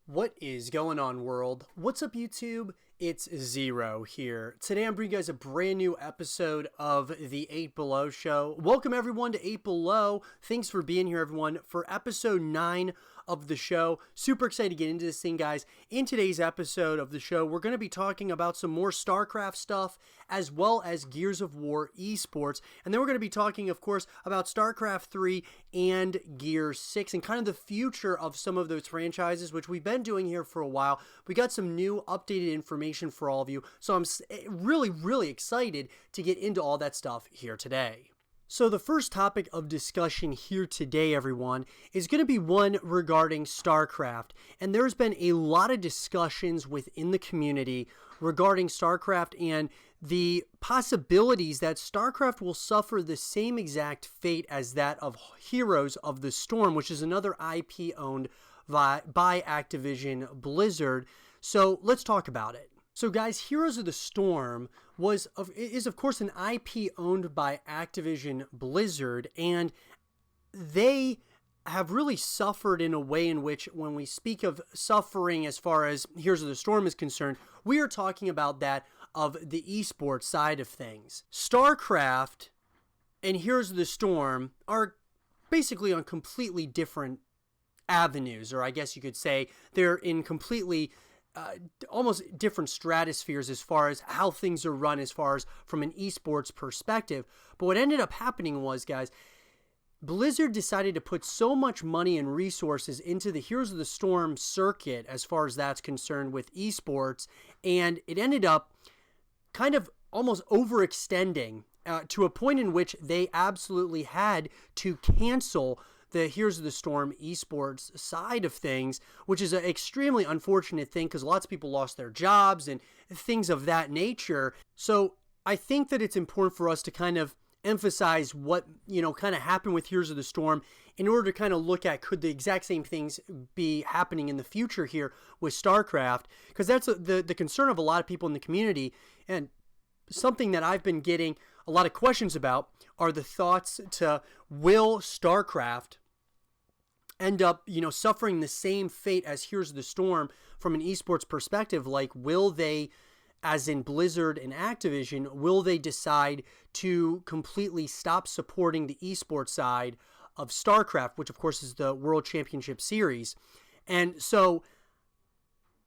What is going on, world? What's up, YouTube? It's Zero here. Today I'm bringing you guys a brand new episode of the 8 Below Show. Welcome everyone to 8 Below. Thanks for being here, everyone, for episode 9 of the show. Super excited to get into this thing, guys. In today's episode of the show, we're going to be talking about some more StarCraft stuff, as well as Gears of War Esports. And then we're going to be talking, of course, about StarCraft 3 and Gears 6, and kind of the future of some of those franchises, which we've been doing here for a while. We got some new updated information for all of you, so I'm really excited to get into all that stuff here today. So the first topic of discussion here today, everyone, is going to be one regarding StarCraft. And there's been a lot of discussions within the community regarding StarCraft and the possibilities that StarCraft will suffer the same exact fate as that of Heroes of the Storm, which is another IP owned by Activision Blizzard. So let's talk about it. So guys, Heroes of the Storm is of course an IP owned by Activision Blizzard, and they have really suffered in a way in which, when we speak of suffering as far as Heroes of the Storm is concerned, we are talking about that of the esports side of things. StarCraft and Heroes of the Storm are basically on completely different avenues, or I guess you could say they're in completely almost different stratospheres as far as how things are run as far as from an esports perspective. But what ended up happening was, guys, Blizzard decided to put so much money and resources into the Heroes of the Storm circuit as far as that's concerned with esports, and it ended up kind of almost overextending to a point in which they absolutely had to cancel the Heroes of the Storm esports side of things, which is an extremely unfortunate thing because lots of people lost their jobs and things of that nature. So I think that it's important for us to kind of emphasize what, kind of happened with Heroes of the Storm in order to kind of look at, could the exact same things be happening in the future here with StarCraft? Because that's the concern of a lot of people in the community, and something that I've been getting a lot of questions about are the thoughts to, will StarCraft end up, suffering the same fate as Heroes of the Storm from an esports perspective? Like, will they, as in Blizzard and Activision, will they decide to completely stop supporting the esports side of StarCraft, which of course is the World Championship Series? And so,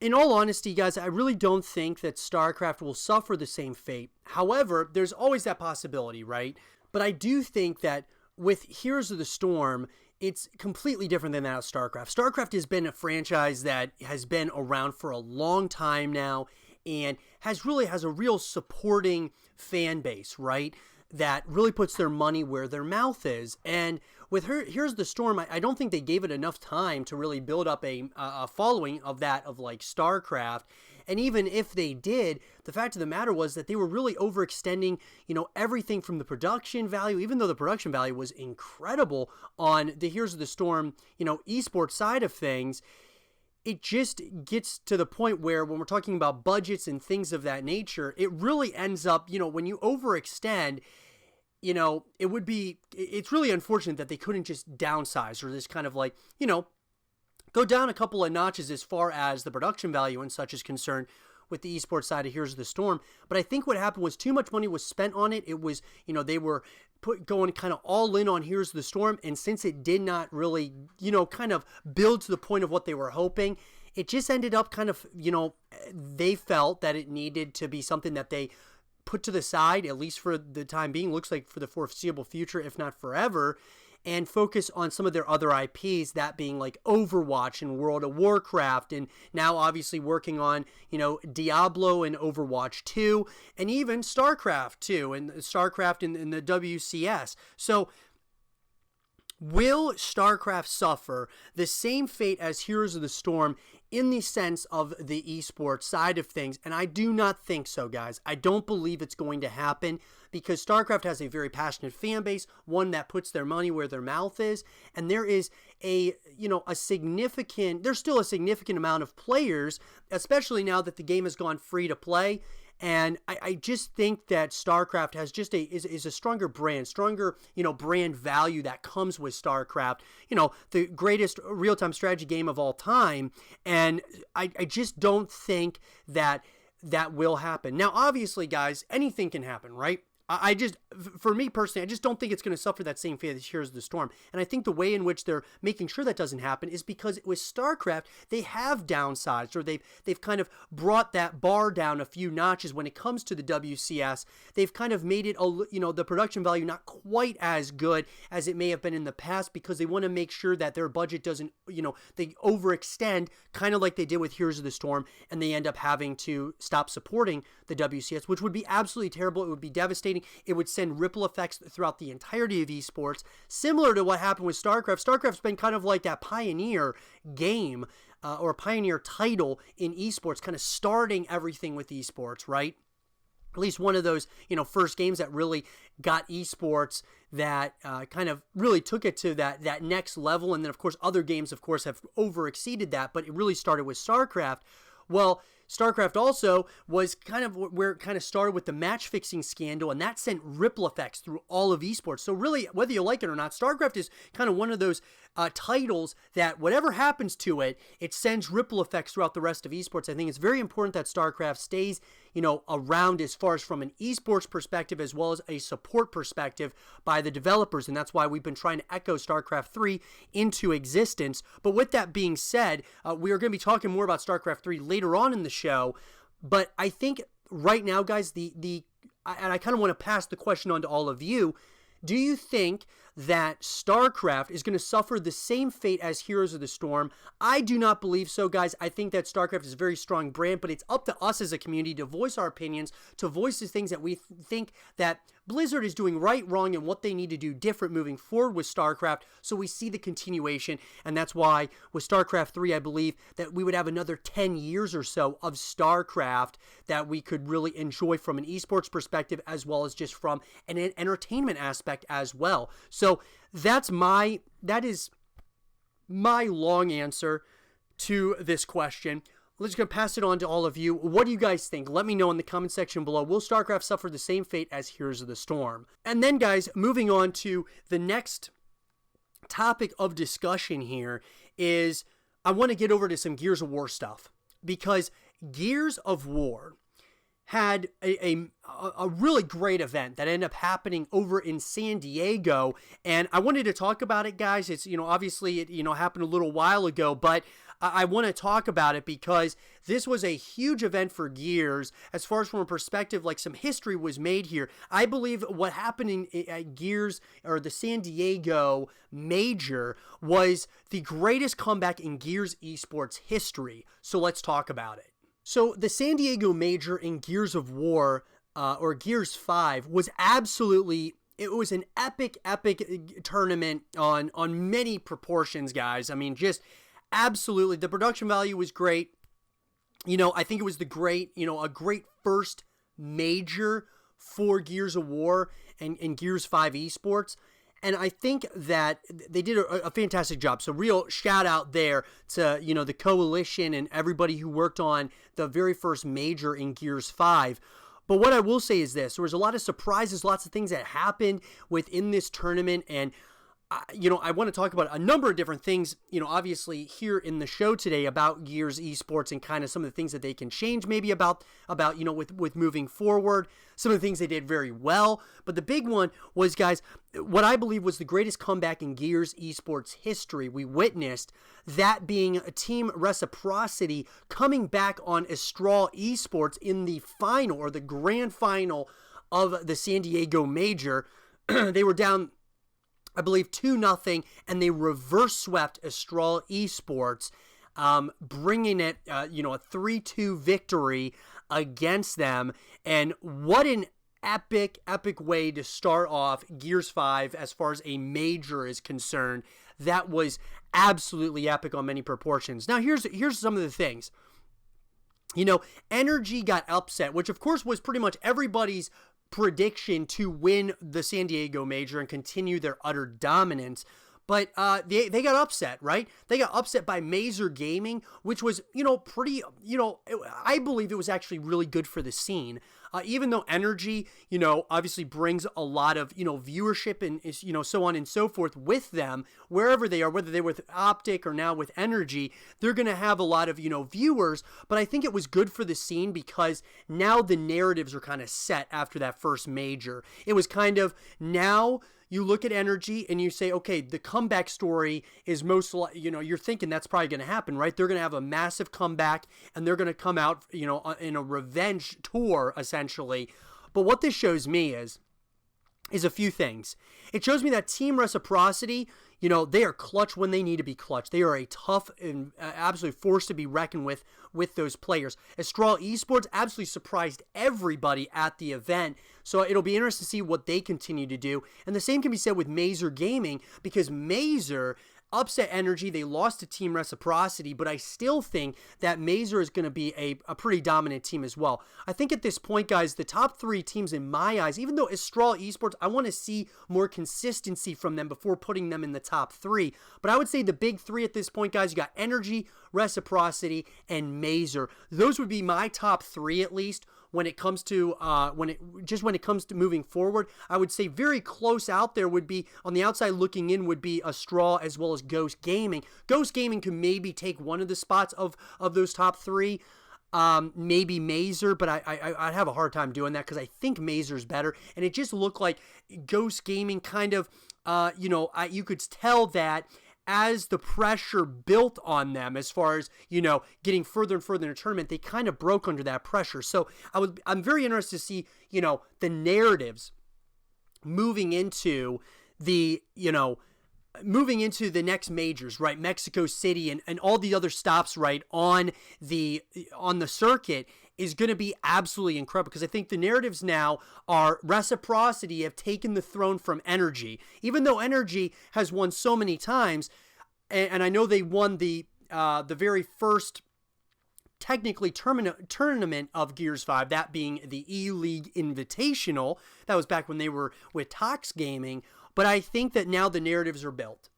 in all honesty, guys, I really don't think that StarCraft will suffer the same fate. However, there's always that possibility, right? But I do think that with Heroes of the Storm, it's completely different than that of StarCraft. StarCraft has been a franchise that has been around for a long time now and has a real supporting fan base, right? That really puts their money where their mouth is. And with Here's the Storm, I don't think they gave it enough time to really build up a following of that of like StarCraft. And even if they did, the fact of the matter was that they were really overextending, everything from the production value, even though the production value was incredible on the Heroes of the Storm, esports side of things. It just gets to the point where when we're talking about budgets and things of that nature, it really ends up, when you overextend, it's really unfortunate that they couldn't just downsize or this kind of like, go down a couple of notches as far as the production value and such is concerned with the esports side of Heroes of the Storm. But I think what happened was too much money was spent on it. It was, they were going kind of all in on Heroes of the Storm. And since it did not really, kind of build to the point of what they were hoping, it just ended up kind of, they felt that it needed to be something that they put to the side, at least for the time being, looks like for the foreseeable future, if not forever, and focus on some of their other IPs, that being like Overwatch and World of Warcraft, and now obviously working on, Diablo and Overwatch 2, and even StarCraft 2 and StarCraft in the WCS. So will StarCraft suffer the same fate as Heroes of the Storm in the sense of the esports side of things? And I do not think so, guys. I don't believe it's going to happen because StarCraft has a very passionate fan base, one that puts their money where their mouth is, and there is there's still a significant amount of players, especially now that the game has gone free to play. And I just think that StarCraft has just is a stronger brand, brand value that comes with StarCraft, the greatest real-time strategy game of all time. And I just don't think that will happen. Now, obviously, guys, anything can happen, right? For me personally, I just don't think it's going to suffer that same fate as Heroes of the Storm. And I think the way in which they're making sure that doesn't happen is because with StarCraft, they have downsized, or they've kind of brought that bar down a few notches when it comes to the WCS. They've kind of made it, the production value not quite as good as it may have been in the past, because they want to make sure that their budget doesn't, they overextend, kind of like they did with Heroes of the Storm, and they end up having to stop supporting the WCS, which would be absolutely terrible. It would be devastating. It would send ripple effects throughout the entirety of esports, similar to what happened with StarCraft. StarCraft's been kind of like that pioneer game or pioneer title in esports, kind of starting everything with esports, right? At least one of those, first games that really got esports that kind of really took it to that next level. And then, of course, other games, of course, have overexceeded that, but it really started with StarCraft. Well, StarCraft also was kind of where it kind of started with the match-fixing scandal, and that sent ripple effects through all of esports. So really, whether you like it or not, StarCraft is kind of one of those titles that whatever happens to it, it sends ripple effects throughout the rest of esports. I think it's very important that StarCraft stays, around as far as from an esports perspective as well as a support perspective by the developers, and that's why we've been trying to echo StarCraft 3 into existence. But with that being said, we are going to be talking more about StarCraft 3 later on in the show, but I think right now, guys, and I kind of want to pass the question on to all of you. Do you think that StarCraft is going to suffer the same fate as Heroes of the Storm? I do not believe so, guys. I think that StarCraft is a very strong brand, but it's up to us as a community to voice our opinions, to voice the things that we think that Blizzard is doing right, wrong, and what they need to do different moving forward with StarCraft, so we see the continuation. And that's why with StarCraft 3, I believe that we would have another 10 years or so of StarCraft that we could really enjoy from an esports perspective, as well as just from an entertainment aspect as well. So that is my long answer to this question. Let's go pass it on to all of you. What do you guys think? Let me know in the comment section below. Will StarCraft suffer the same fate as Heroes of the Storm? And then, guys, moving on to the next topic of discussion here is I want to get over to some Gears of War stuff, because Gears of War had a really great event that ended up happening over in San Diego, and I wanted to talk about it, guys. It's, obviously it, happened a little while ago, but I want to talk about it because this was a huge event for Gears as far as from a perspective, like some history was made here. I believe what happened at Gears, or the San Diego Major, was the greatest comeback in Gears esports history. So let's talk about it. So the San Diego Major in Gears of War, or Gears 5, was it was an epic tournament on many proportions, guys. I mean, just absolutely, the production value was great. I think it was a great first major for Gears of War and Gears 5 esports. And I think that they did a fantastic job. So real shout out there to, the coalition and everybody who worked on the very first major in Gears 5. But what I will say is this: there was a lot of surprises, lots of things that happened within this tournament, and I want to talk about a number of different things, obviously here in the show today about Gears esports and kind of some of the things that they can change maybe about with moving forward, some of the things they did very well. But the big one was, guys, what I believe was the greatest comeback in Gears esports history we witnessed, that being a Team Reciprocity coming back on Astral Esports in the final, or the grand final of the San Diego Major. They were down, I believe, 2-0, and they reverse swept Astral Esports, bringing it, a 3-2 victory against them. And what an epic way to start off Gears 5 as far as a major is concerned. That was absolutely epic on many proportions. Now, here's some of the things. Energy got upset, which of course was pretty much everybody's prediction to win the San Diego Major and continue their utter dominance. but they got upset, right? They got upset by Mazer Gaming, which was, pretty, I believe it was actually really good for the scene. Even though Energy, obviously brings a lot of, viewership and, so on and so forth with them, wherever they are, whether they're with Optic or now with Energy, they're going to have a lot of, viewers. But I think it was good for the scene because now the narratives are kind of set after that first major. It was kind of now you look at Energy and you say, okay, the comeback story is you're thinking that's probably going to happen, right? They're going to have a massive comeback and they're going to come out, in a revenge tour, essentially. But what this shows me is a few things. It shows me that Team Reciprocity, they are clutch when they need to be clutch. They are a tough and absolute force to be reckoned with those players. Astral Esports absolutely surprised everybody at the event, so it'll be interesting to see what they continue to do. And the same can be said with Mazer Gaming, because Mazer upset Energy. They lost to Team Reciprocity, but I still think that Mazer is going to be a pretty dominant team as well. I think at this point, guys, the top three teams in my eyes, even though Astral Esports, I want to see more consistency from them before putting them in the top three. But I would say the big three at this point, guys, you got Energy, Reciprocity, and Mazer. Those would be my top three, at least. When it comes to when it comes to moving forward, I would say very close out there would be, on the outside looking in, would be Astral as well as Ghost Gaming. Ghost Gaming could maybe take one of the spots of those top three. Maybe Mazer, but I'd have a hard time doing that because I think Mazer's better. And it just looked like Ghost Gaming kind of, you could tell that as the pressure built on them, as far as, getting further and further in the tournament, they kind of broke under that pressure. So I'm very interested to see, the narratives moving into the next majors, right? Mexico City and all the other stops, right, on the circuit is going to be absolutely incredible, because I think the narratives now are Reciprocity have taken the throne from Energy. Even though Energy has won so many times, and I know they won the very first technically tournament of Gears 5, that being the E-League Invitational. That was back when they were with Tox Gaming, but I think that now the narratives are built.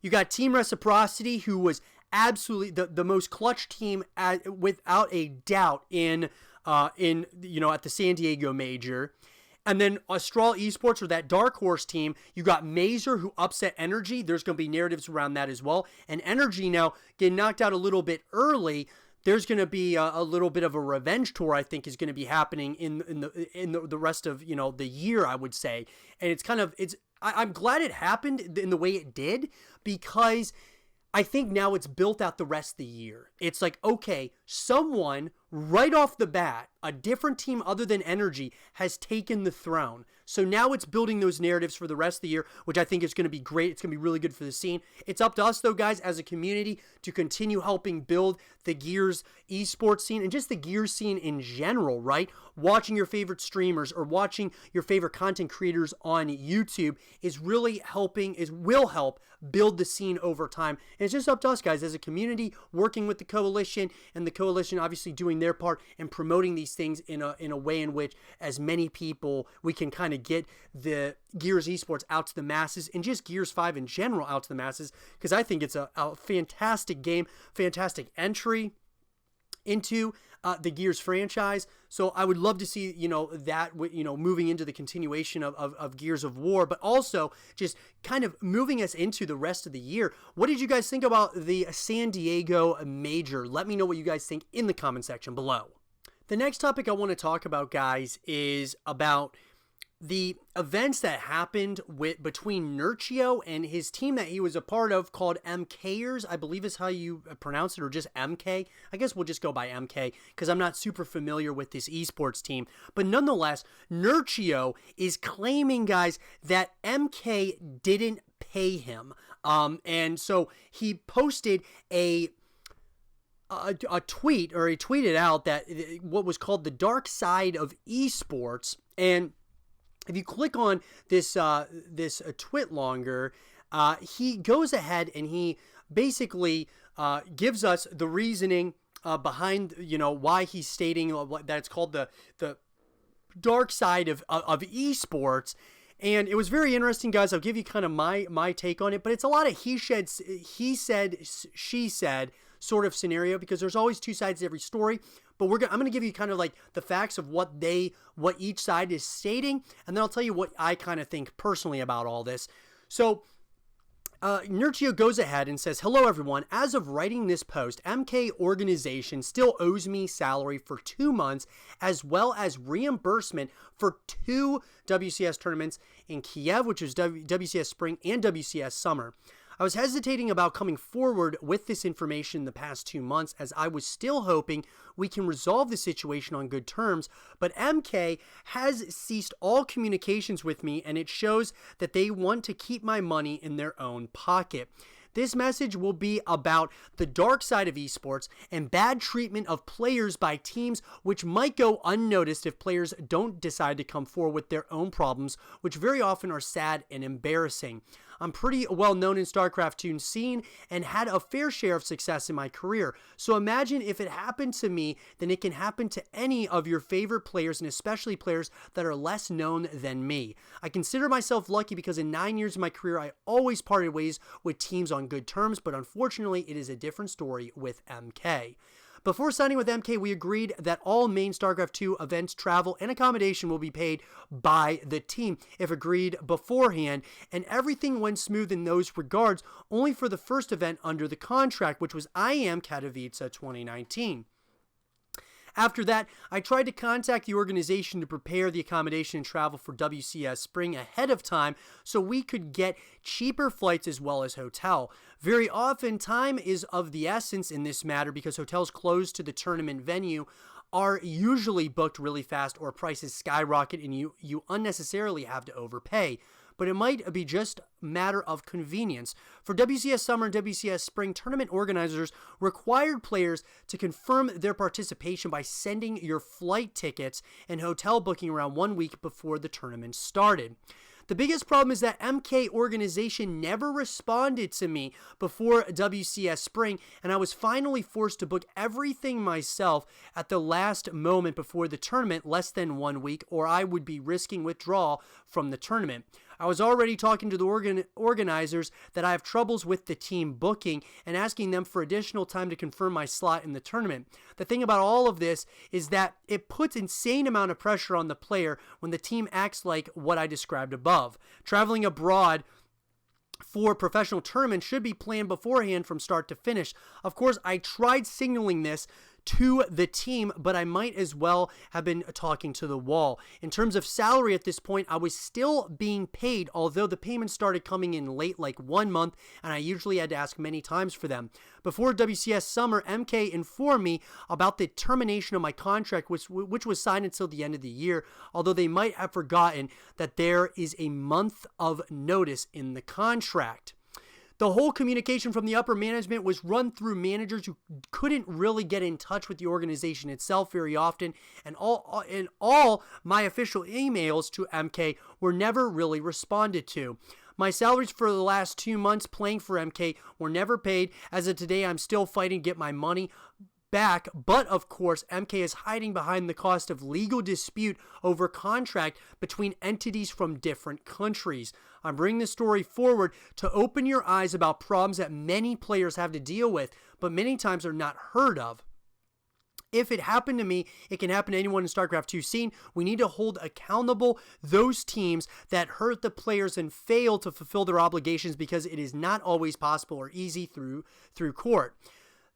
You got Team Reciprocity, who was absolutely the most clutch team without a doubt at the San Diego Major. And then Astral Esports, or that Dark Horse team, you got Mazer, who upset Energy. There's going to be narratives around that as well. And Energy now getting knocked out a little bit early. There's going to be a little bit of a revenge tour, I think, is going to be happening in the rest of the year, I would say. And I'm glad it happened in the way it did, because I think now it's built out the rest of the year. It's like, okay, someone right off the bat, a different team other than Energy, has taken the throne. So now it's building those narratives for the rest of the year, which I think is going to be great. It's going to be really good for the scene. It's up to us, though, guys, as a community, to continue helping build the Gears esports scene and just the Gears scene in general, right? Watching your favorite streamers or watching your favorite content creators on YouTube will help build the scene over time. And it's just up to us, guys, as a community, working with the coalition, and the coalition obviously doing their part and promoting these things in a way in which as many people we can kind of get the Gears esports out to the masses, and just Gears 5 in general out to the masses, because I think it's a fantastic game, fantastic entry into the Gears franchise. So I would love to see, that, moving into the continuation of Gears of War, but also just kind of moving us into the rest of the year. What did you guys think about the San Diego Major? Let me know what you guys think in the comment section below. The next topic I want to talk about, guys, is about the events that happened between Nurchio and his team that he was a part of, called MKers, I believe is how you pronounce it, or just MK. I guess we'll just go by MK, because I'm not super familiar with this esports team. But nonetheless, Nurchio is claiming, guys, that MK didn't pay him. And so he posted a tweet, or he tweeted out that what was called the dark side of esports. And if you click on this tweet longer, he goes ahead and he basically gives us the reasoning behind why he's stating that it's called the dark side of esports. And it was very interesting, guys. I'll give you kind of my take on it, but it's a lot of he said, she said sort of scenario, because there's always two sides to every story. But I'm going to give you kind of like the facts of what each side is stating, and then I'll tell you what I kind of think personally about all this. So Nurchio goes ahead and says, "Hello everyone, as of writing this post, MK organization still owes me salary for 2 months, as well as reimbursement for 2 WCS tournaments in Kiev, which is WCS Spring and WCS Summer. I was hesitating about coming forward with this information the past 2 months, as I was still hoping we can resolve the situation on good terms, but MK has ceased all communications with me, and it shows that they want to keep my money in their own pocket. This message will be about the dark side of esports and bad treatment of players by teams, which might go unnoticed if players don't decide to come forward with their own problems, which very often are sad and embarrassing. I'm pretty well known in StarCraft 2 scene and had a fair share of success in my career. So imagine if it happened to me, then it can happen to any of your favorite players, and especially players that are less known than me. I consider myself lucky because in 9 years of my career, I always parted ways with teams on good terms, but unfortunately, it is a different story with MK. Before signing with MK, we agreed that all main StarCraft 2 events, travel, and accommodation will be paid by the team if agreed beforehand, and everything went smooth in those regards, only for the first event under the contract, which was IM Katowice 2019. After that, I tried to contact the organization to prepare the accommodation and travel for WCS Spring ahead of time so we could get cheaper flights as well as hotel. Very often, time is of the essence in this matter because hotels close to the tournament venue are usually booked really fast or prices skyrocket and you unnecessarily have to overpay. But it might be just a matter of convenience. For WCS Summer and WCS Spring, tournament organizers required players to confirm their participation by sending your flight tickets and hotel booking around 1 week before the tournament started. The biggest problem is that MK organization never responded to me before WCS Spring, and I was finally forced to book everything myself at the last moment before the tournament, less than 1 week, or I would be risking withdrawal from the tournament. I was already talking to the organizers that I have troubles with the team booking and asking them for additional time to confirm my slot in the tournament. The thing about all of this is that it puts insane amount of pressure on the player when the team acts like what I described above. Traveling abroad for professional tournaments should be planned beforehand from start to finish. Of course, I tried signaling this to the team, but I might as well have been talking to the wall. In terms of salary at this point, I was still being paid, although the payments started coming in late, like 1 month, and I usually had to ask many times for them. Before WCS Summer, MK informed me about the termination of my contract, which was signed until the end of the year, although they might have forgotten that there is a month of notice in the contract. The whole communication from the upper management was run through managers who couldn't really get in touch with the organization itself very often, and all my official emails to MK were never really responded to. My salaries for the last 2 months playing for MK were never paid. As of today, I'm still fighting to get my money back, but of course MK is hiding behind the cost of legal dispute over contract between entities from different countries. I'm bringing this story forward to open your eyes about problems that many players have to deal with, but many times are not heard of. If it happened to me, it can happen to anyone in StarCraft 2 scene. We need to hold accountable those teams that hurt the players and fail to fulfill their obligations, because it is not always possible or easy through court.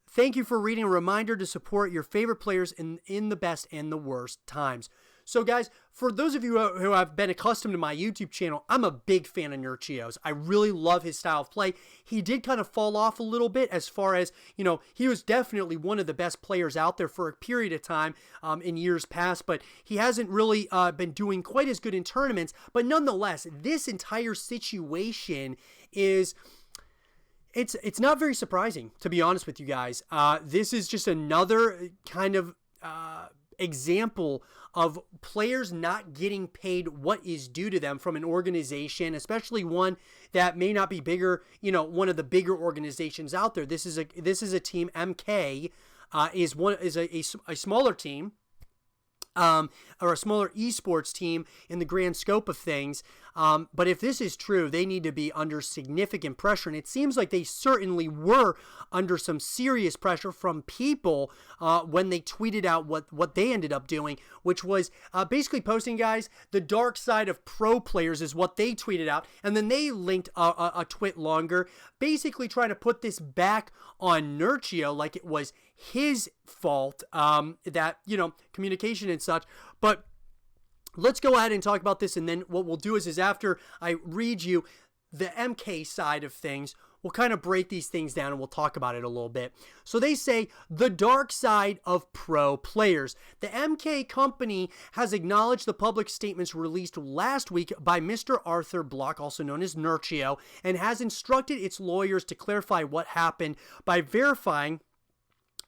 Thank you for reading. A reminder to support your favorite players in the best and the worst times. So guys, for those of you who have been accustomed to my YouTube channel, I'm a big fan of Nurchio's. I really love his style of play. He did kind of fall off a little bit as far as, he was definitely one of the best players out there for a period of time in years past, but he hasn't really been doing quite as good in tournaments. But nonetheless, this entire situation is... It's not very surprising, to be honest with you guys. This is just another kind of example of players not getting paid what is due to them from an organization, especially one that may not be bigger, one of the bigger organizations out there. This is a team. MK is a smaller team. or a smaller esports team in the grand scope of things. But if this is true, they need to be under significant pressure. And it seems like they certainly were under some serious pressure from people when they tweeted out what they ended up doing, which was basically posting, guys, the dark side of pro players is what they tweeted out. And then they linked a twit longer, basically trying to put this back on Nurchio like it was his fault, that, communication and such. But let's go ahead and talk about this, and then what we'll do is after I read you the MK side of things, we'll kind of break these things down and we'll talk about it a little bit. So they say the dark side of pro players. The MK company has acknowledged the public statements released last week by Mr. Arthur Block, also known as Nurchio, and has instructed its lawyers to clarify what happened by verifying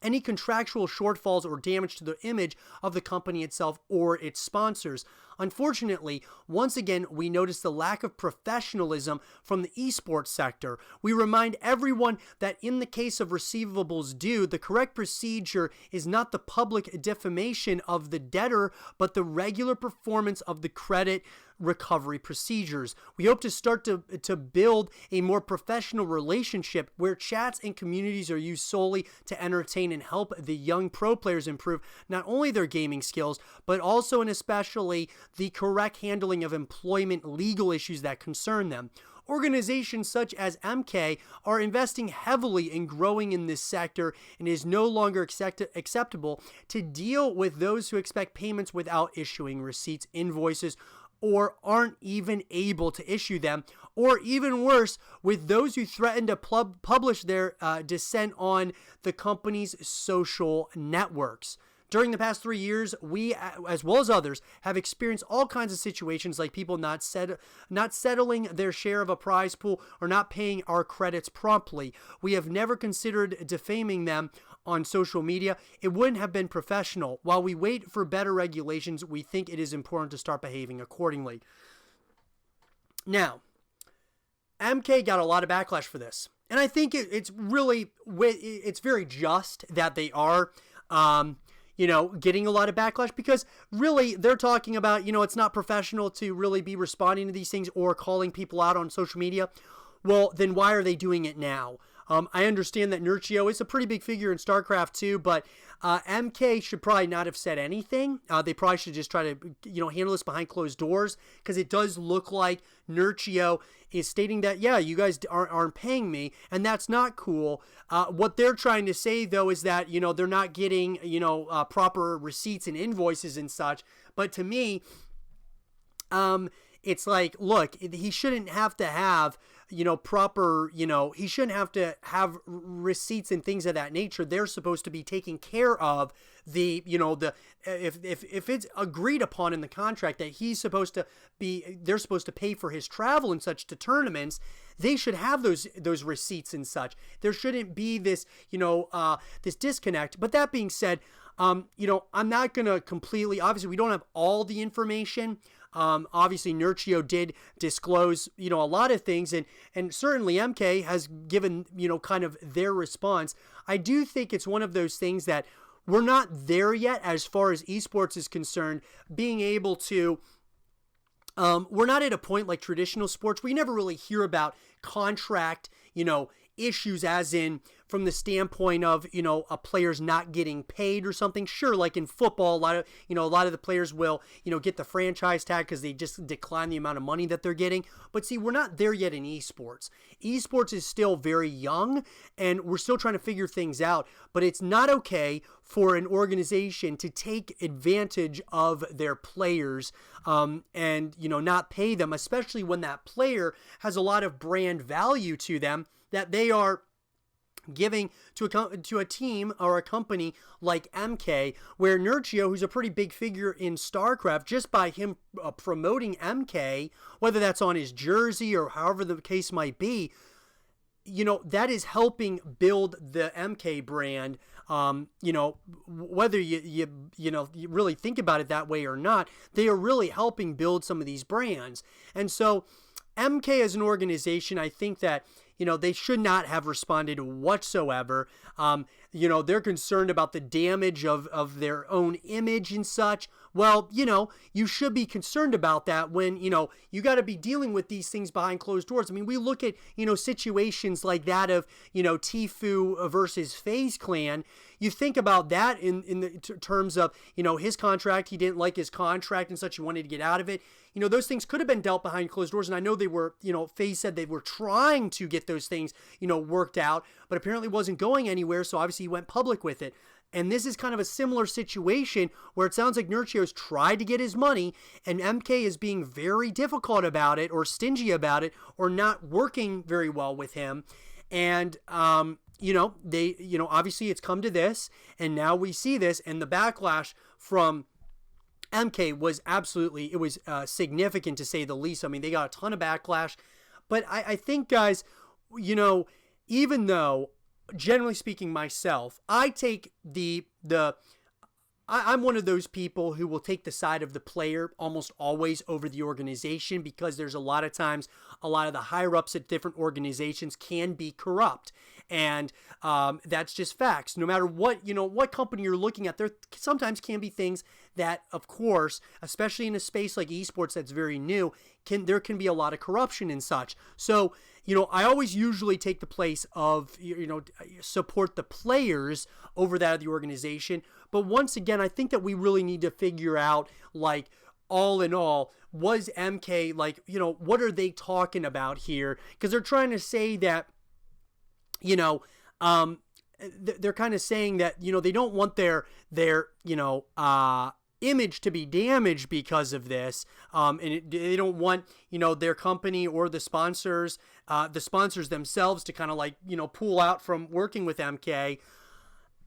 any contractual shortfalls or damage to the image of the company itself or its sponsors. Unfortunately, once again, we notice the lack of professionalism from the esports sector. We remind everyone that in the case of receivables due, the correct procedure is not the public defamation of the debtor, but the regular performance of the credit recovery procedures. We hope to start to build a more professional relationship where chats and communities are used solely to entertain and help the young pro players improve not only their gaming skills, but also and especially the correct handling of employment legal issues that concern them. Organizations such as MK are investing heavily in growing in this sector, and it is no longer acceptable to deal with those who expect payments without issuing receipts, invoices, or aren't even able to issue them, or even worse, with those who threaten to publish their dissent on the company's social networks. During the past 3 years, we, as well as others, have experienced all kinds of situations like people not settling their share of a prize pool or not paying our credits promptly. We have never considered defaming them on social media. It wouldn't have been professional. While we wait for better regulations, we think it is important to start behaving accordingly. Now, MK got a lot of backlash for this, and I think it's very just that they are getting a lot of backlash, because really they're talking about, it's not professional to really be responding to these things or calling people out on social media. Well, then why are they doing it now? I understand that Nurchio is a pretty big figure in StarCraft 2, but MK should probably not have said anything. They probably should just try to, handle this behind closed doors, because it does look like Nurchio is stating that, yeah, you guys aren't paying me, and that's not cool. What they're trying to say, though, is that, they're not getting, proper receipts and invoices and such. But to me, it's like, look, he shouldn't have to have, proper, he shouldn't have to have receipts and things of that nature. They're supposed to be taking care of the, if it's agreed upon in the contract that they're supposed to pay for his travel and such to tournaments, they should have those receipts and such. There shouldn't be this, this disconnect. But that being said, I'm not going to completely, obviously we don't have all the information. Obviously Nurchio did disclose, a lot of things, and certainly MK has given, kind of their response. I do think it's one of those things that we're not there yet as far as esports is concerned, being able to, we're not at a point like traditional sports where you never really hear about contract, issues as in from the standpoint of, a player's not getting paid or something. Sure, like in football, a lot of the players will, get the franchise tag because they just decline the amount of money that they're getting. But see, we're not there yet in esports. Esports is still very young, and we're still trying to figure things out. But it's not okay for an organization to take advantage of their players and, not pay them, especially when that player has a lot of brand value to them that they are giving to a team or a company like MK, where Nurchio, who's a pretty big figure in StarCraft, just by him promoting MK, whether that's on his jersey or however the case might be, that is helping build the MK brand. Whether you really think about it that way or not, they are really helping build some of these brands. And so MK as an organization, I think that, they should not have responded whatsoever. they're concerned about the damage of their own image and such. Well, you should be concerned about that when, you got to be dealing with these things behind closed doors. I mean, we look at, situations like that of, Tfue versus FaZe Clan. You think about that in the terms of, his contract. He didn't like his contract and such. He wanted to get out of it. Those things could have been dealt behind closed doors. And I know they were, FaZe said they were trying to get those things, worked out, but apparently wasn't going anywhere. So obviously he went public with it. And this is kind of a similar situation where it sounds like Nurchio's tried to get his money and MK is being very difficult about it or stingy about it or not working very well with him. And, obviously it's come to this and now we see this, and the backlash from MK was absolutely, it was significant to say the least. I mean, they got a ton of backlash, but I think, guys, even though, generally speaking, myself, I take I'm one of those people who will take the side of the player almost always over the organization, because there's a lot of times a lot of the higher ups at different organizations can be corrupt. And that's just facts. No matter what, what company you're looking at, there sometimes can be things that, of course, especially in a space like esports that's very new, there can be a lot of corruption and such. So, I always usually take the place of, support the players over that of the organization. But once again, I think that we really need to figure out, like, all in all, was MK, like, what are they talking about here? Because they're trying to say that, they're kind of saying that, they don't want their image to be damaged because of this, and they don't want their company or the sponsors themselves to kind of like pull out from working with MK.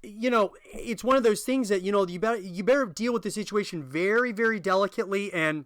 It's one of those things that you better deal with the situation very, very delicately, and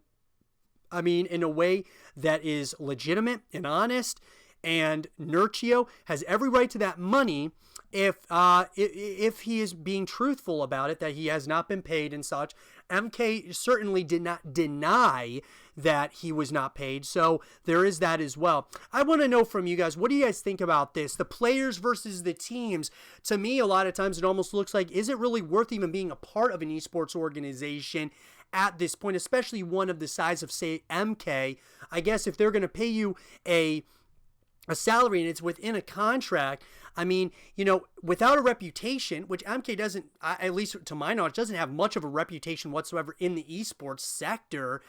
I mean in a way that is legitimate and honest. And Nurchio has every right to that money if he is being truthful about it, that he has not been paid and such. MK certainly did not deny that he was not paid, so there is that as well. I want to know from you guys, what do you guys think about this? The players versus the teams. To me, a lot of times it almost looks like, is it really worth even being a part of an esports organization at this point, especially one of the size of, say, MK? I guess if they're going to pay you a salary and it's within a contract, I mean, without a reputation, which MK doesn't, at least to my knowledge, doesn't have much of a reputation whatsoever in the esports sector.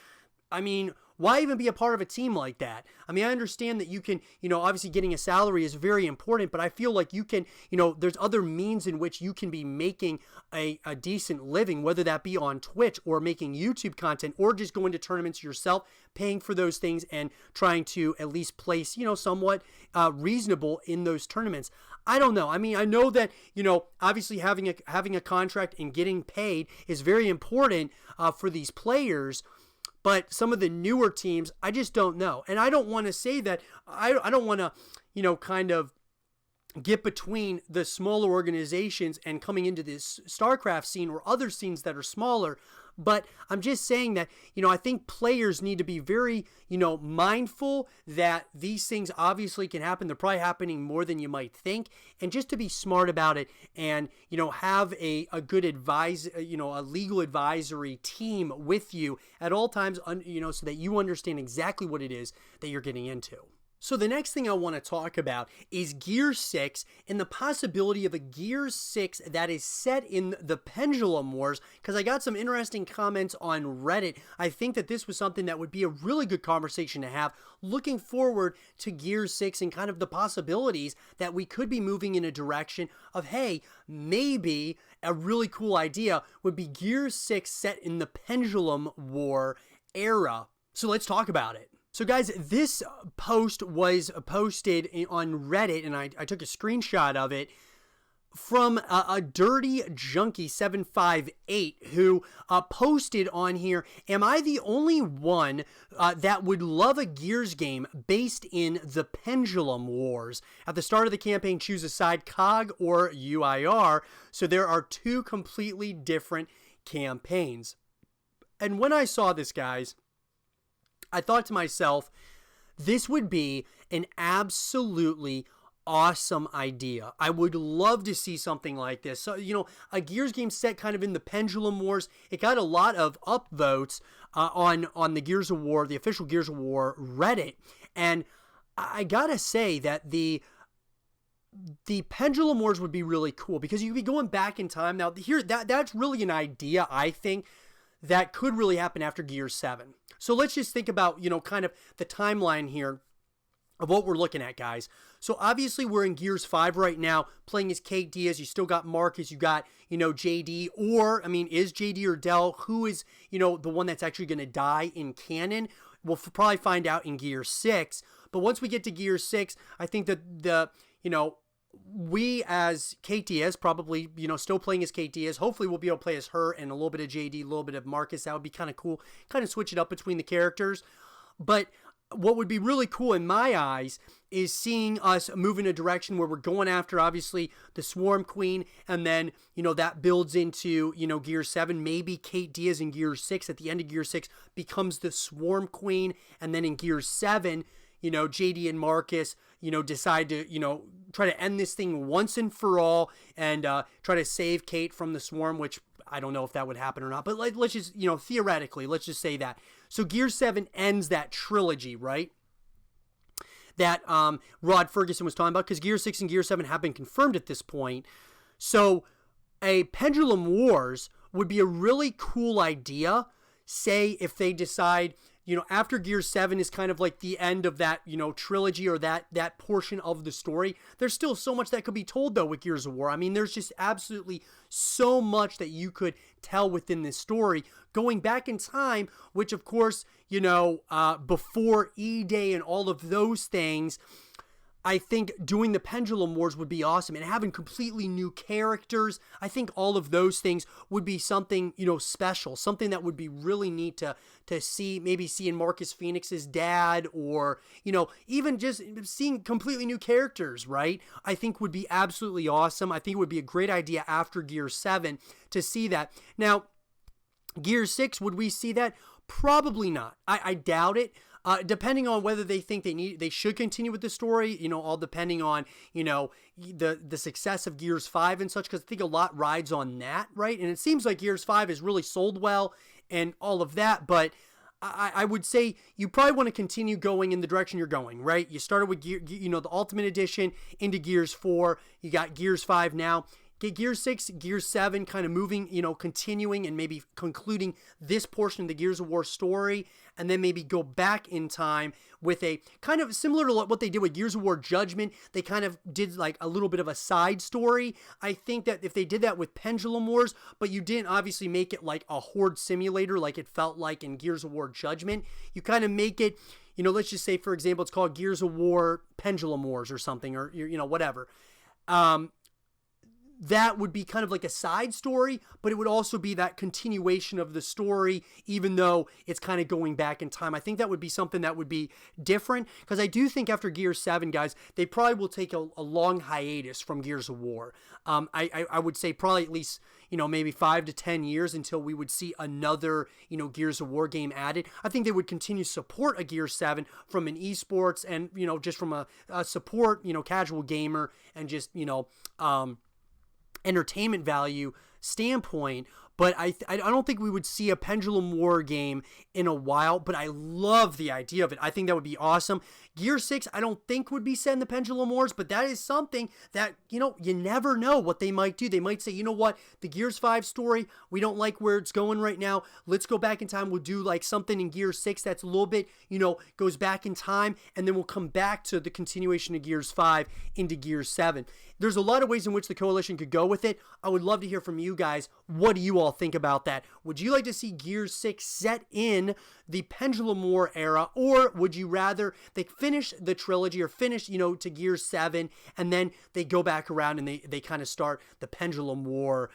I mean, why even be a part of a team like that? I mean, I understand that you can, obviously getting a salary is very important, but I feel like you can, there's other means in which you can be making a decent living, whether that be on Twitch or making YouTube content or just going to tournaments yourself, paying for those things and trying to at least place, somewhat reasonable in those tournaments. I don't know. I mean, I know that, obviously having a contract and getting paid is very important for these players. But some of the newer teams, I just don't know. And I don't want to say that, I don't want to, kind of get between the smaller organizations and coming into this StarCraft scene or other scenes that are smaller. But I'm just saying that, I think players need to be very, mindful that these things obviously can happen. They're probably happening more than you might think. And just to be smart about it and, have a good a legal advisory team with you at all times, so that you understand exactly what it is that you're getting into. So the next thing I want to talk about is Gear 6 and the possibility of a Gear 6 that is set in the Pendulum Wars, because I got some interesting comments on Reddit. I think that this was something that would be a really good conversation to have, looking forward to Gear 6 and kind of the possibilities that we could be moving in a direction of, hey, maybe a really cool idea would be Gear 6 set in the Pendulum War era. So let's talk about it. So guys, this post was posted on Reddit, and I took a screenshot of it from a Dirty Junkie 758 who posted on here, am I the only one that would love a Gears game based in the Pendulum Wars? At the start of the campaign, choose a side, COG or UIR, so there are two completely different campaigns. And when I saw this, guys, I thought to myself, this would be an absolutely awesome idea. I would love to see something like this. So, a Gears game set kind of in the Pendulum Wars. It got a lot of upvotes on the Gears of War, the official Gears of War Reddit. And I gotta say that the Pendulum Wars would be really cool because you'd be going back in time. Now, here that's really an idea, I think, that could really happen after Gears 7. So let's just think about, kind of the timeline here of what we're looking at, guys. So obviously we're in Gears 5 right now, playing as Kate Diaz. You still got Marcus, you got, JD, or, is JD or Del, who is, the one that's actually going to die in canon? We'll probably find out in Gears 6. But once we get to Gears 6, I think that we as Kate Diaz, probably, still playing as Kate Diaz, hopefully we'll be able to play as her and a little bit of JD, a little bit of Marcus. That would be kind of cool. Kind of switch it up between the characters. But what would be really cool in my eyes is seeing us move in a direction where we're going after, obviously, the Swarm Queen, and then, that builds into, Gears 7. Maybe Kate Diaz in Gears 6, at the end of Gears 6, becomes the Swarm Queen, and then in Gears 7, JD and Marcus, decide to, try to end this thing once and for all and try to save Kate from the Swarm, which I don't know if that would happen or not. But let's just, theoretically, let's just say that. So Gears 7 ends that trilogy, right? That Rod Ferguson was talking about, because Gears 6 and Gears 7 have been confirmed at this point. So a Pendulum Wars would be a really cool idea, say if they decide, after Gears 7 is kind of like the end of that, trilogy or that portion of the story. There's still so much that could be told, though, with Gears of War. There's just absolutely so much that you could tell within this story. Going back in time, which, of course, before E-Day and all of those things, I think doing the Pendulum Wars would be awesome, and having completely new characters. I think all of those things would be something, special, something that would be really neat to see, maybe seeing Marcus Phoenix's dad, or, even just seeing completely new characters, right? I think would be absolutely awesome. I think it would be a great idea after Gears 7 to see that. Now, Gears 6, would we see that? Probably not. I doubt it. Depending on whether they think they should continue with the story, all depending on, the success of Gears 5 and such, because I think a lot rides on that, right? And it seems like Gears 5 has really sold well and all of that, but I would say you probably want to continue going in the direction you're going, right? You started with, the Ultimate Edition into Gears 4, you got Gears 5 now. Get Gears 6, Gears 7 kind of moving, continuing and maybe concluding this portion of the Gears of War story, and then maybe go back in time with a kind of similar to what they did with Gears of War Judgment. They kind of did like a little bit of a side story. I think that if they did that with Pendulum Wars, but you didn't obviously make it like a horde simulator like it felt like in Gears of War Judgment, you kind of make it, let's just say, for example, it's called Gears of War Pendulum Wars or something, or, whatever. That would be kind of like a side story, but it would also be that continuation of the story, even though it's kind of going back in time. I think that would be something that would be different, because I do think after Gears 7, guys, they probably will take a long hiatus from Gears of War. I would say probably at least, maybe 5 to 10 years until we would see another, Gears of War game added. I think they would continue to support a Gears 7 from an esports and, just from a support, casual gamer and just, entertainment value standpoint, but I don't think we would see a Pendulum War game in a while, but I love the idea of it. I think that would be awesome. Gear 6, I don't think would be set in the Pendulum Wars, but that is something that, you never know what they might do. They might say, what, the Gears 5 story, we don't like where it's going right now. Let's go back in time. We'll do like something in Gear 6 that's a little bit, goes back in time, and then we'll come back to the continuation of Gears 5 into Gears 7. There's a lot of ways in which the Coalition could go with it. I would love to hear from you guys. What do you all think about that? Would you like to see Gears 6 set in the Pendulum War era, or would you rather they finish the trilogy or finish, to Gears 7, and then they go back around and they kind of start the Pendulum War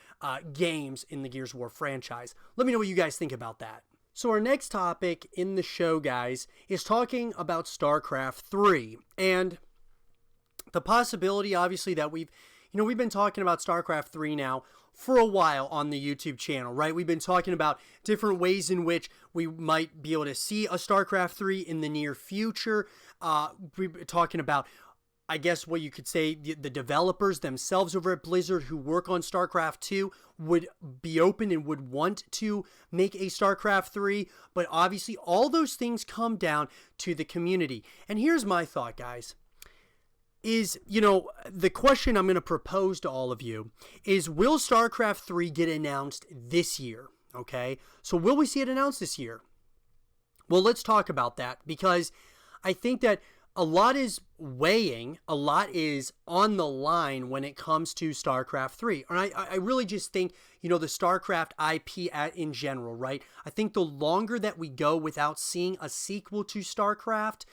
games in the Gears of War franchise? Let me know what you guys think about that. So our next topic in the show, guys, is talking about StarCraft 3, and the possibility, obviously, that we've been talking about StarCraft 3 now for a while on the YouTube channel, right? We've been talking about different ways in which we might be able to see a StarCraft 3 in the near future. We've been talking about I guess what you could say, the developers themselves over at Blizzard who work on StarCraft 2 would be open and would want to make a StarCraft 3. But obviously, all those things come down to the community. And here's my thought, guys. The question I'm going to propose to all of you is, will StarCraft 3 get announced this year? Okay, so will we see it announced this year? Well, let's talk about that, because I think that a lot is weighing, a lot is on the line when it comes to StarCraft 3. And I really just think, the StarCraft IP in general, right? I think the longer that we go without seeing a sequel to StarCraft,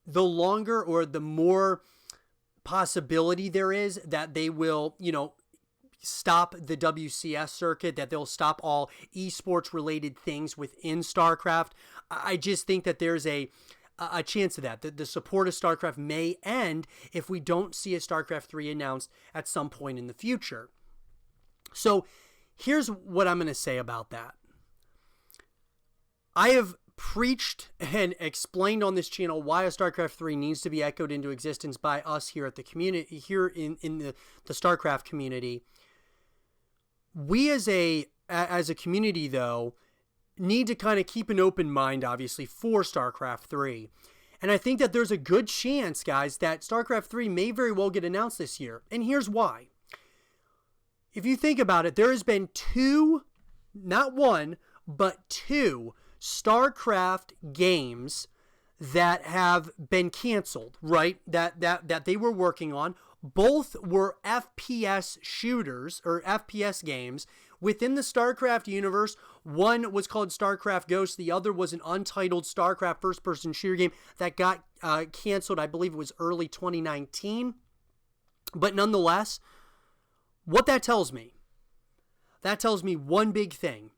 the longer or the more possibility there is that they will, stop the WCS circuit, that they'll stop all esports related things within StarCraft. I just think that there's a chance of that. The support of StarCraft may end if we don't see a StarCraft 3 announced at some point in the future. So here's what I'm going to say about that. I have preached and explained on this channel why a StarCraft 3 needs to be echoed into existence by us here at the community, here in the StarCraft community. We as a community, though, need to kind of keep an open mind, obviously, for StarCraft 3. And I think that there's a good chance, guys, that StarCraft 3 may very well get announced this year. And here's why. If you think about it, there has been two, not one, but two StarCraft games that have been canceled, right? That they were working on. Both were FPS shooters or FPS games within the StarCraft universe. One was called StarCraft Ghost. The other was an untitled StarCraft first-person shooter game that got canceled. I believe it was early 2019. But nonetheless, what that tells me one big thing.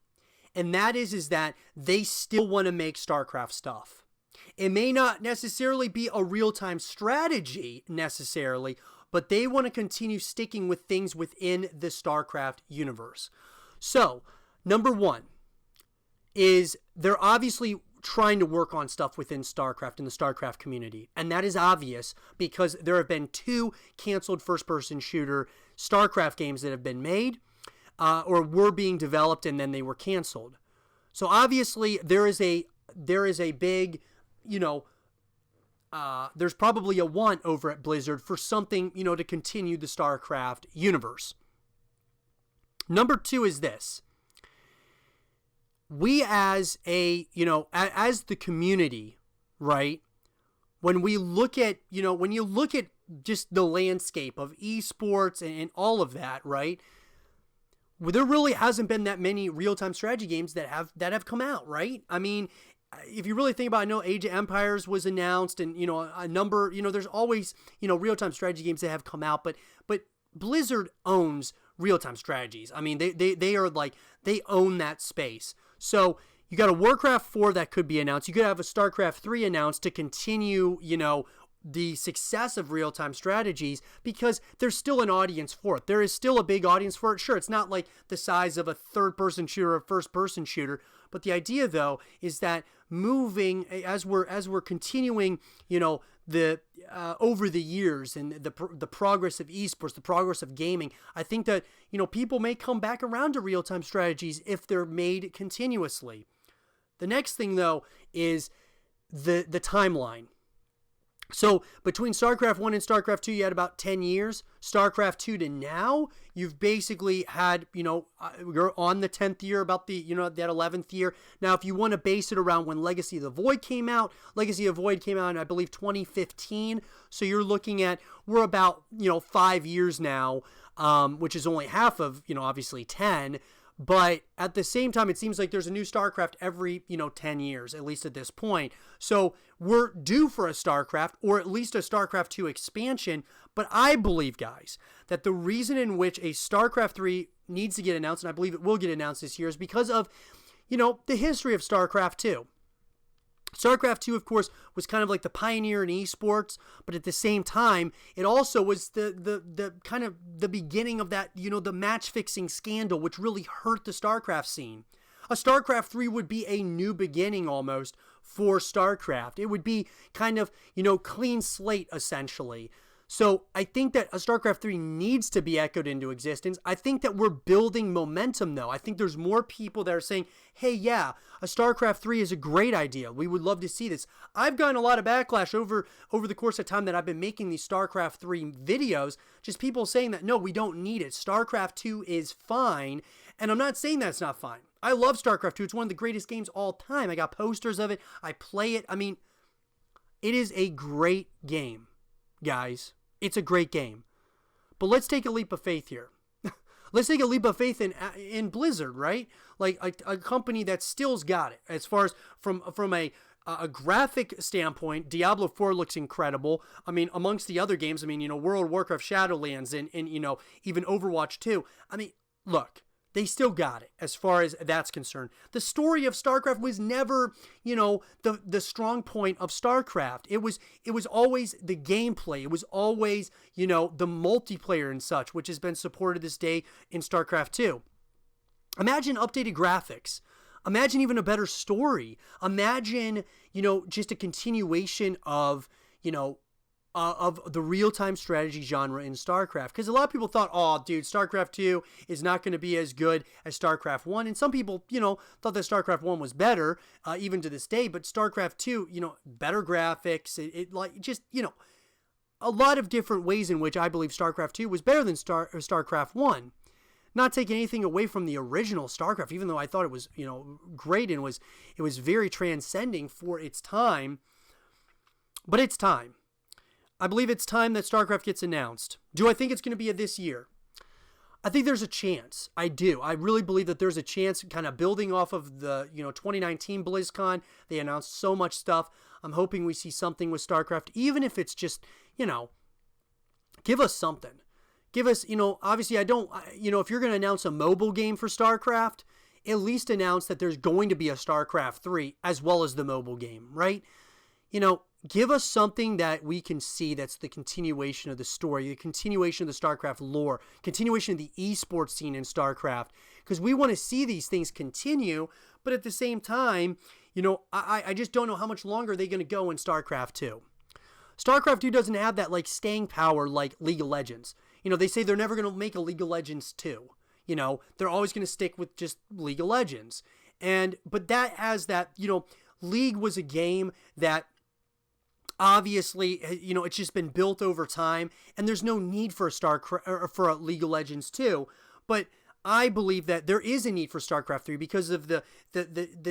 And that is that they still want to make StarCraft stuff. It may not necessarily be a real-time strategy necessarily, but they want to continue sticking with things within the StarCraft universe. So, number one is they're obviously trying to work on stuff within StarCraft and the StarCraft community. And that is obvious because there have been two canceled first-person shooter StarCraft games that have been made or were being developed and then they were canceled. So obviously there is a big, there's probably a want over at Blizzard for something, to continue the StarCraft universe. Number two is this. We as as the community, right? When we look at, when you look at just the landscape of esports and all of that, right? Well, there really hasn't been that many real-time strategy games that have come out, right? I mean, if you really think about it, I know Age of Empires was announced and, a number, there's always, real-time strategy games that have come out, but Blizzard owns real-time strategies. I mean, they are like, they own that space. So you got a Warcraft 4 that could be announced. You could have a StarCraft 3 announced to continue, the success of real-time strategies because there's still an audience for it. There is still a big audience for it. Sure, it's not like the size of a third-person shooter or first-person shooter, but the idea, though, is that moving as we're continuing, the over the years and the progress of esports, the progress of gaming, I think that people may come back around to real-time strategies if they're made continuously. The next thing, though, is the timeline. So between StarCraft 1 and StarCraft 2, you had about 10 years. StarCraft 2 to now, you've basically had, you're on the 10th year, about the, that 11th year. Now, if you want to base it around when Legacy of the Void came out, Legacy of the Void came out in, I believe, 2015. So you're looking at, we're about, 5 years now, which is only half of, obviously 10. But at the same time, it seems like there's a new StarCraft every, 10 years, at least at this point. So we're due for a StarCraft, or at least a StarCraft 2 expansion. But I believe, guys, that the reason in which a StarCraft 3 needs to get announced, and I believe it will get announced this year, is because of, the history of StarCraft 2. StarCraft 2, of course, was kind of like the pioneer in esports, but at the same time, it also was the kind of the beginning of that, the match-fixing scandal, which really hurt the StarCraft scene. A StarCraft 3 would be a new beginning almost for StarCraft. It would be kind of, clean slate, essentially. So I think that a StarCraft 3 needs to be echoed into existence. I think that we're building momentum, though. I think there's more people that are saying, hey, yeah, a StarCraft 3 is a great idea. We would love to see this. I've gotten a lot of backlash over the course of time that I've been making these StarCraft 3 videos, just people saying that, no, we don't need it. StarCraft 2 is fine. And I'm not saying that's not fine. I love StarCraft 2. It's one of the greatest games all time. I got posters of it. I play it. I mean, it is a great game, guys. It's a great game. But let's take a leap of faith here. Let's take a leap of faith in Blizzard, right? Like a company that still's got it. As far as from a graphic standpoint, Diablo 4 looks incredible. I mean, amongst the other games, I mean, World of Warcraft Shadowlands and even Overwatch 2. I mean, look, they still got it as far as that's concerned. The story of StarCraft was never, the strong point of StarCraft. It was always the gameplay. It was always, the multiplayer and such, which has been supported this day in StarCraft 2. Imagine updated graphics. Imagine even a better story. Imagine, just a continuation of the real-time strategy genre in StarCraft. Because a lot of people thought, oh, dude, StarCraft 2 is not going to be as good as StarCraft 1. And some people, thought that StarCraft 1 was better, even to this day. But StarCraft 2, better graphics, a lot of different ways in which I believe StarCraft 2 was better than StarCraft 1. Not taking anything away from the original StarCraft, even though I thought it was, great and it was very transcending for its time. But it's time. I believe it's time that StarCraft gets announced. Do I think it's going to be this year? I think there's a chance. I do. I really believe that there's a chance, kind of building off of the 2019 BlizzCon. They announced so much stuff. I'm hoping we see something with StarCraft, even if it's just, give us something. Give us, obviously I don't, if you're going to announce a mobile game for StarCraft, at least announce that there's going to be a StarCraft 3 as well as the mobile game, right? Give us something that we can see that's the continuation of the story, the continuation of the StarCraft lore, continuation of the esports scene in StarCraft, because we want to see these things continue, but at the same time, I just don't know how much longer they're going to go in StarCraft 2. StarCraft 2 doesn't have that, staying power like League of Legends. They say they're never going to make a League of Legends 2. They're always going to stick with just League of Legends. But that has that, League was a game that obviously, it's just been built over time, and there's no need for a League of Legends 2. But I believe that there is a need for StarCraft 3 because of the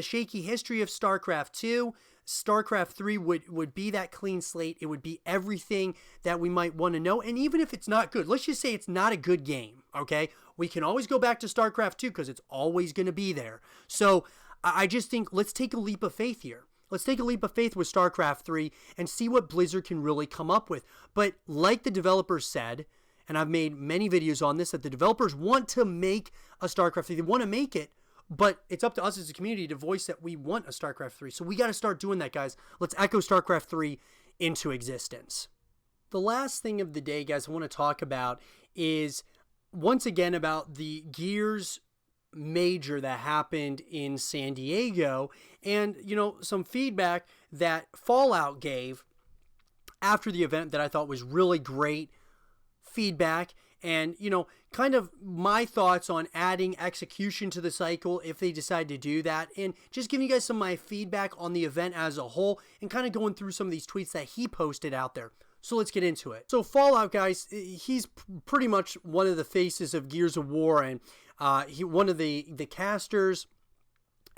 shaky history of StarCraft 2. StarCraft 3 would be that clean slate. It would be everything that we might want to know. And even if it's not good, let's just say it's not a good game, okay? We can always go back to StarCraft 2 because it's always going to be there. So I just think let's take a leap of faith here. Let's take a leap of faith with StarCraft 3 and see what Blizzard can really come up with. But like the developers said, and I've made many videos on this, that the developers want to make a StarCraft 3. They want to make it, but it's up to us as a community to voice that we want a StarCraft 3. So we got to start doing that, guys. Let's echo StarCraft 3 into existence. The last thing of the day, guys, I want to talk about is, once again, about the Gears major that happened in San Diego, and some feedback that Fallout gave after the event that I thought was really great feedback, and kind of my thoughts on adding execution to the cycle if they decide to do that, and just giving you guys some of my feedback on the event as a whole, and kind of going through some of these tweets that he posted out there. So let's get into it. So Fallout, guys, he's pretty much one of the faces of Gears of War, and one of the casters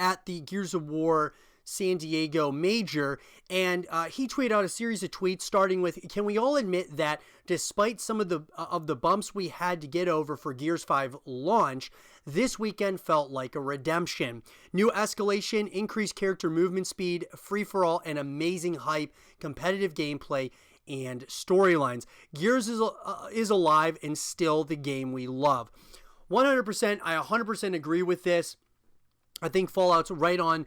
at the Gears of War San Diego major, and he tweeted out a series of tweets starting with, can we all admit that despite some of the bumps we had to get over for Gears 5 launch, this weekend felt like a redemption. New escalation, increased character movement speed, free-for-all, and amazing hype, competitive gameplay, and storylines. Gears is alive and still the game we love. 100%, I 100% agree with this. I think Fallout's right on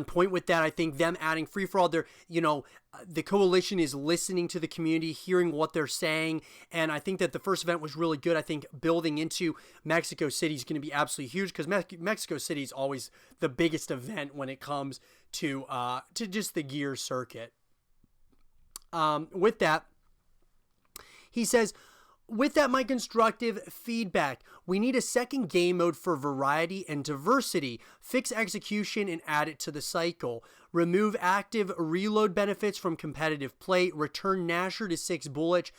point with that. I think them adding free-for-all, the coalition is listening to the community, hearing what they're saying, and I think that the first event was really good. I think building into Mexico City is going to be absolutely huge, because Mexico City is always the biggest event when it comes to just the Gears circuit. With that, He says, with that, my constructive feedback, we need a second game mode for variety and diversity. Fix execution and add it to the cycle. Remove active reload benefits from competitive play. Return Nasher to 6 bullets.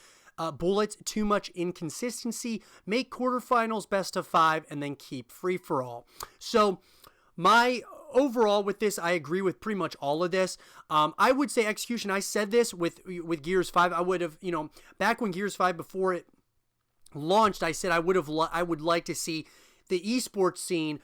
Too much inconsistency. Make quarterfinals best of 5, and then keep free-for-all. So my overall with this, I agree with pretty much all of this. I would say execution. I said this with Gears 5. I would have, back when Gears 5, before it launched, I said I would like to see the esports scene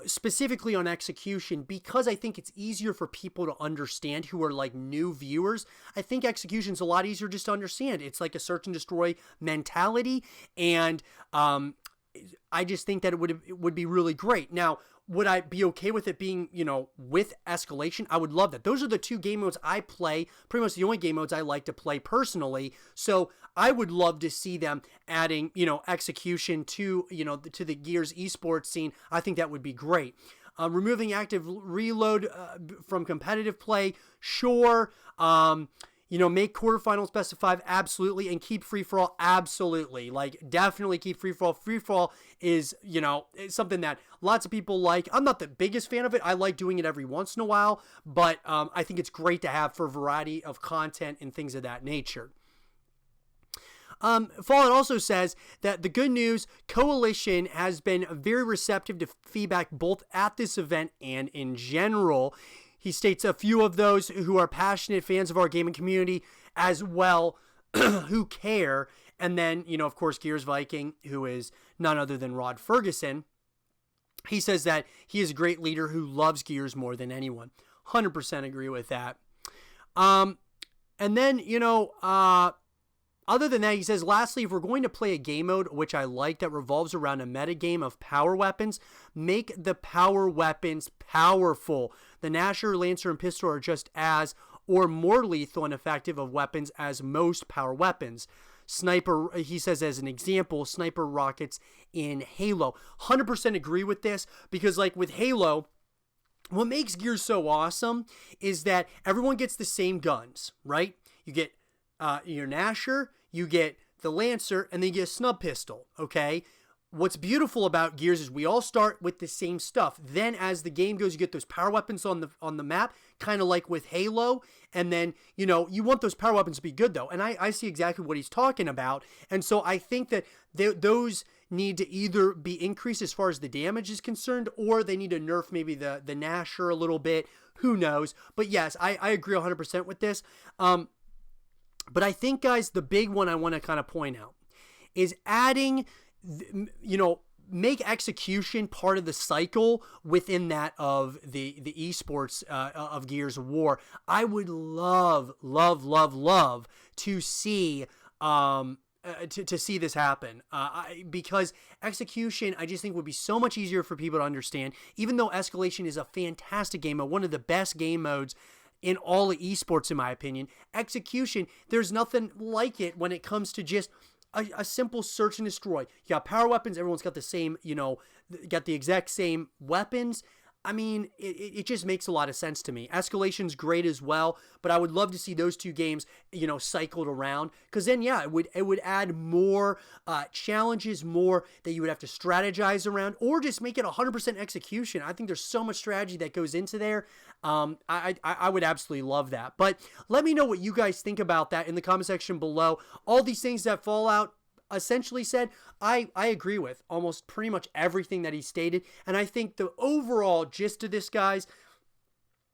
specifically on execution, because I think it's easier for people to understand who are like new viewers. I think execution's a lot easier just to understand. It's like a search and destroy mentality, and I just think that it would be really great. Now, would I be okay with it being, with escalation? I would love that. Those are the 2 game modes I play, pretty much the only game modes I like to play personally. So I would love to see them adding, execution to, to the Gears esports scene. I think that would be great. Removing active reload from competitive play, sure. Make quarterfinals best of 5, absolutely, and keep free-for-all, absolutely. Like, definitely keep free-for-all. Free-for-all is, it's something that lots of people like. I'm not the biggest fan of it. I like doing it every once in a while, but I think it's great to have for a variety of content and things of that nature. Fallout also says that the good news, Coalition has been very receptive to feedback both at this event and in general. He states a few of those who are passionate fans of our gaming community as well, who care. And then, of course, Gears Viking, who is none other than Rod Ferguson. He says that he is a great leader who loves Gears more than anyone. 100% agree with that. And then, other than that, he says, lastly, if we're going to play a game mode, which I like, that revolves around a metagame of power weapons, make the power weapons powerful. The Nasher, Lancer, and Pistol are just as or more lethal and effective of weapons as most power weapons. Sniper, he says as an example, sniper rockets in Halo. 100% agree with this, because like with Halo, what makes Gears so awesome is that everyone gets the same guns, right? You get your Nasher, you get the Lancer, and then you get a snub pistol, okay? What's beautiful about Gears is we all start with the same stuff. Then as the game goes, you get those power weapons on the map, kind of like with Halo. And then, you want those power weapons to be good, though. And I see exactly what he's talking about. And so I think that those need to either be increased as far as the damage is concerned, or they need to nerf maybe the Nasher a little bit. Who knows? But yes, I agree 100% with this. But I think, guys, the big one I want to kind of point out is adding, make execution part of the cycle within that of the esports of Gears of War. I would love to see to see this happen, because execution, I just think, would be so much easier for people to understand. Even though escalation is a fantastic game mode, one of the best game modes in all of esports, in my opinion, execution, there's nothing like it when it comes to just a simple search and destroy. You got power weapons, everyone's got the same, got the exact same weapons. I mean, it just makes a lot of sense to me. Escalation's great as well, but I would love to see those 2 games, cycled around, because then, yeah, it would add more challenges, more that you would have to strategize around, or just make it 100% execution. I think there's so much strategy that goes into there. I would absolutely love that. But let me know what you guys think about that in the comment section below. All these things that Fallout essentially said, I agree with almost pretty much everything that he stated. And I think the overall gist of this, guys,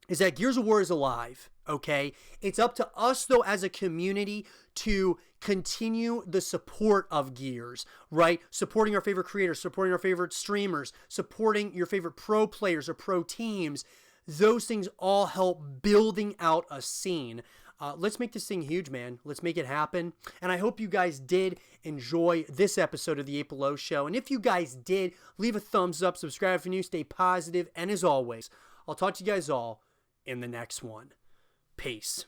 is that Gears of War is alive, okay? It's up to us, though, as a community to continue the support of Gears, right? Supporting our favorite creators, supporting our favorite streamers, supporting your favorite pro players or pro teams. Those things all help building out a scene. Let's make this thing huge, man. Let's make it happen. And I hope you guys did enjoy this episode of the 8 Below Show. And if you guys did, leave a thumbs up, subscribe if you're new, stay positive. And as always, I'll talk to you guys all in the next one. Peace.